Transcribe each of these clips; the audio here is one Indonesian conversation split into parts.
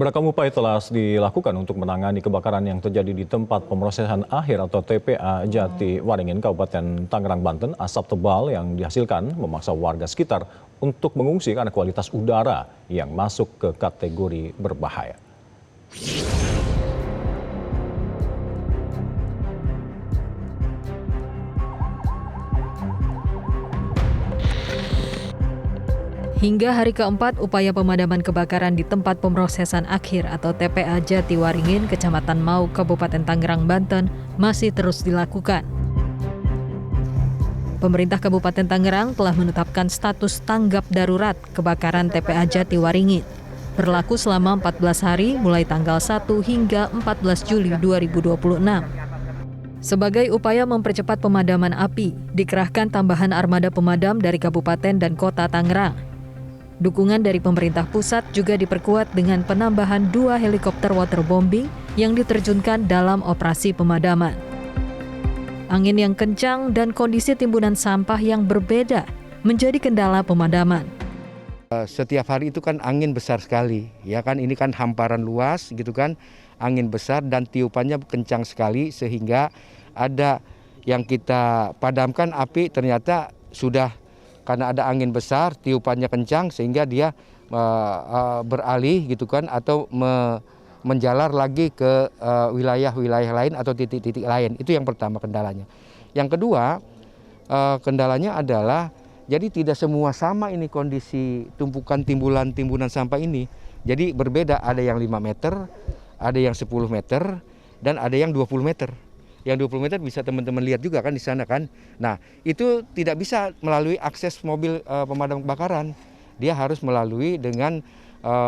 Beragam upaya telah dilakukan untuk menangani kebakaran yang terjadi di tempat pemrosesan akhir atau TPA Jati Waringin, Kabupaten Tangerang, Banten. Asap tebal yang dihasilkan memaksa warga sekitar untuk mengungsi karena kualitas udara yang masuk ke kategori berbahaya. Hingga hari keempat, upaya pemadaman kebakaran di tempat pemrosesan akhir atau TPA Jati Waringin, Kecamatan Mau, Kabupaten Tangerang, Banten masih terus dilakukan. Pemerintah Kabupaten Tangerang telah menetapkan status tanggap darurat kebakaran TPA Jati Waringin, berlaku selama 14 hari mulai tanggal 1 hingga 14 Juli 2026. Sebagai upaya mempercepat pemadaman api, dikerahkan tambahan armada pemadam dari Kabupaten dan Kota Tangerang. Dukungan dari pemerintah pusat juga diperkuat dengan penambahan 2 helikopter waterbombing yang diterjunkan dalam operasi pemadaman. Angin yang kencang dan kondisi timbunan sampah yang berbeda menjadi kendala pemadaman. Setiap hari itu kan angin besar sekali, ya kan, ini kan hamparan luas gitu kan, angin besar dan tiupannya kencang sekali sehingga ada yang kita padamkan api ternyata sudah karena ada angin besar, tiupannya kencang sehingga dia beralih gitu kan, atau menjalar lagi ke wilayah-wilayah lain atau titik-titik lain. Itu yang pertama kendalanya. Yang kedua, kendalanya adalah jadi tidak semua sama ini kondisi tumpukan timbunan sampah ini. Jadi berbeda, ada yang 5 meter, ada yang 10 meter, dan ada yang 20 meter. Yang 20 meter bisa teman-teman lihat juga kan di sana kan. Nah, itu tidak bisa melalui akses mobil pemadam kebakaran. Dia harus melalui dengan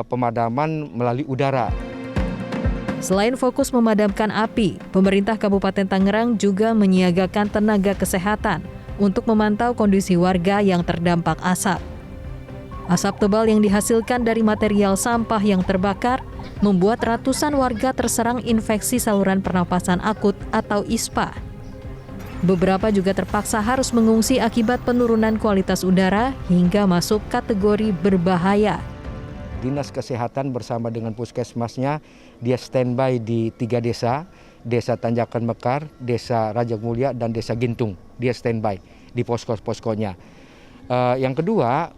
pemadaman melalui udara. Selain fokus memadamkan api, pemerintah Kabupaten Tangerang juga menyiagakan tenaga kesehatan untuk memantau kondisi warga yang terdampak asap. Asap tebal yang dihasilkan dari material sampah yang terbakar membuat ratusan warga terserang infeksi saluran pernapasan akut atau ISPA. Beberapa juga terpaksa harus mengungsi akibat penurunan kualitas udara hingga masuk kategori berbahaya. Dinas Kesehatan bersama dengan puskesmasnya, dia standby di 3 desa, Desa Tanjakan Mekar, Desa Raja Mulia, dan Desa Gintung. Dia standby di posko-poskonya. Yang kedua,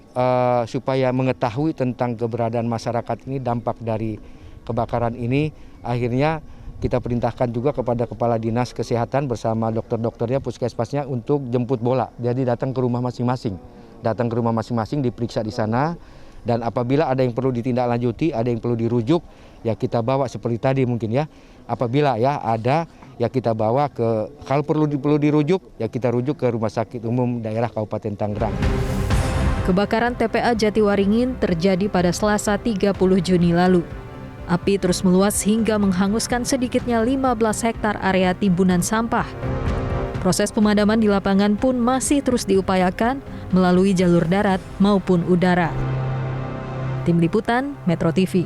supaya mengetahui tentang keberadaan masyarakat ini, dampak dari kebakaran ini, akhirnya kita perintahkan juga kepada Kepala Dinas Kesehatan bersama dokter-dokternya, puskesmasnya untuk jemput bola. Jadi datang ke rumah masing-masing. Datang ke rumah masing-masing, diperiksa di sana. Dan apabila ada yang perlu ditindaklanjuti, ada yang perlu dirujuk, ya kita bawa seperti tadi mungkin ya. Apabila ya ada, ya kita bawa ke, kalau perlu dirujuk, ya kita rujuk ke Rumah Sakit Umum Daerah Kabupaten Tangerang. Kebakaran TPA Jati Waringin terjadi pada Selasa 30 Juni lalu. Api terus meluas hingga menghanguskan sedikitnya 15 hektar area timbunan sampah. Proses pemadaman di lapangan pun masih terus diupayakan melalui jalur darat maupun udara. Tim Liputan, Metro TV.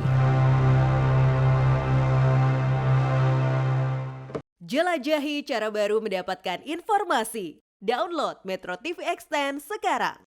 Jelajahi cara baru mendapatkan informasi. Download Metro TV Extend sekarang.